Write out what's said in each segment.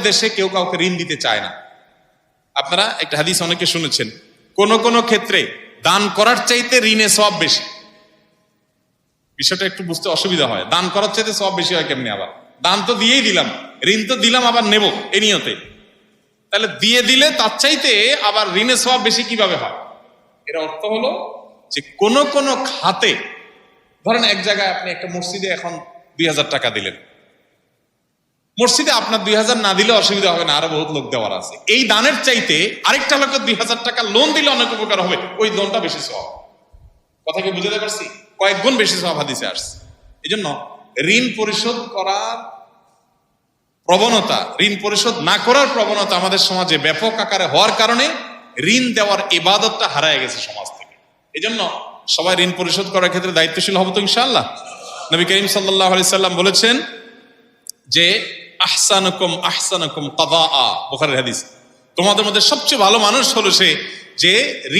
দেশে কেউ কাউকে ঋণ দিতে চায় না। আপনারা একটা হাদিস অনেকে শুনেছেন, কোন কোন ক্ষেত্রে দান করার চাইতে ঋণে সওয়াব বেশি। বিষয়টা একটু বুঝতে অসুবিধা হয়, দান করার চাইতে সওয়াব বেশি হয় কেমনি? আবার দান তো দিয়েই দিলাম, ঋণ তো দিলাম আবার নেব এই নিয়তে, তাহলে দিয়ে দিলে তার চাইতে আবার ঋণে সওয়াব বেশি কিভাবে হয়? এর অর্থ হলো যে কোন কোন খাতে, ধরেন এক জায়গায় আপনি একটা মসজিদে এখন 2000 টাকা দিলেন, মসজিদে আপনার 2000 না দিলে অসুবিধা হবে না, আরো বহুত লোক দেওয়ার আছে, এই দানের চাইতে আরেকটা লোকে 2000 টাকা লোন দিলে অনেক উপকার হবে, ওই লোনটা বেশি সওয়াব। কথা কি বুঝতে পারছি? কয়েক গুণ বেশি সওয়াব হাদিসে আসছে। এই জন্য ঋণ পরিশোধ করার প্রবণতা, ঋণ পরিশোধ না করার প্রবণতা আমাদের সমাজে ব্যাপক আকারে হওয়ার কারণে ঋণ দেওয়ার ইবাদতটা হারায় গেছে সমাজ থেকে। এই জন্য সবাই ঋণ পরিশোধ করার ক্ষেত্রে দায়িত্বশীল হবো তো ইনশাআল্লাহ। নবী করিম সাল্লাল্লাহু আলাইহি সাল্লাম বলেছেন যে আহসানুকুম আহসানুকুম কাদাআ, বুখারীর হাদিস, তোমাদের মধ্যে সবচেয়ে ভালো মানুষ হলো সে যে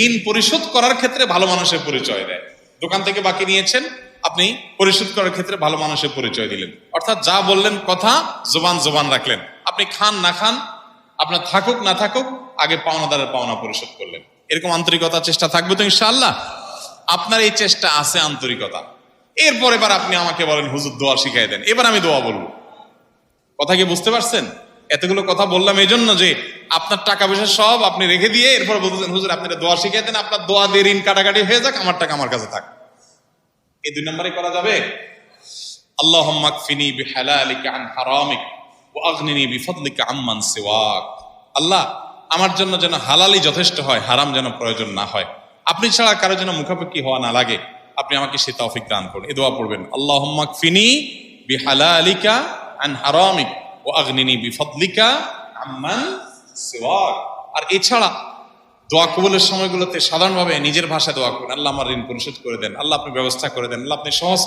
ঋণ পরিশোধ করার ক্ষেত্রে ভালো মানুষের পরিচয় দেয়। দোকান থেকে বাকি নিয়েছেন, আপনি পরিশোধ করার ক্ষেত্রে ভালো মানুষের পরিচয় দিলেন, অর্থাৎ যা বললেন কথা জবান রাখলেন। আপনি খান না খান, আপনার থাকুক না থাকুক, আগে পাওনাদারের পাওনা পরিশোধ করলেন। এরকম আন্তরিকতা চেষ্টা থাকবে তো ইনশাআল্লাহ? আপনার এই চেষ্টা আছে, আন্তরিকতা। এরপর এবার আপনি আমাকে বলেন হুজুর দোয়া শিখাই দেন, এবার আমি দোয়া বলবো। কথা কি বুঝতে পারছেন? এতগুলো কথা বললাম এই জন্য যে আপনার টাকা পয়সা সব আপনি রেখে দিয়ে এরপর বলতেছেন হুজুর আপনি দোয়া শিখিয়ে দেন, আপনার দোয়া দিয়ে ঋণ কাটাকাটি হয়ে যাক, আমার টাকা আমার কাছে থাক। এই 2 নম্বরে করা যাবে? আল্লাহুম্মা কফিনি বিহালালিকা আন হারামিক ওয়া আগনিনি বিফদলিকা আম্মান সিওয়াক। আল্লাহ, আমার জন্য যেন হালালই যথেষ্ট হয়, হারাম যেন প্রয়োজন না হয়, আপনি ছাড়া কারো যেন মুখাপেক্ষি হওয়া না লাগে, আপনি আমাকে সে তৌফিক দান করুন। এই দোয়া পড়বেন, আল্লাহুম্মা কফিনি বিহালালিকা আন হারামিক ওয়া আগনিনি বিফদলিকা আম্মান সিওয়াক। আর এছাড়া দোয়া কবুলের সময়গুলোতে সাধারণভাবে নিজের ভাষায় দোয়া করুন, আল্লাহ আমার ঋণ পরিশোধ করে দেন, আল্লাহ আপনি ব্যবস্থা করে দেন, আল্লাহ আপনি সহজ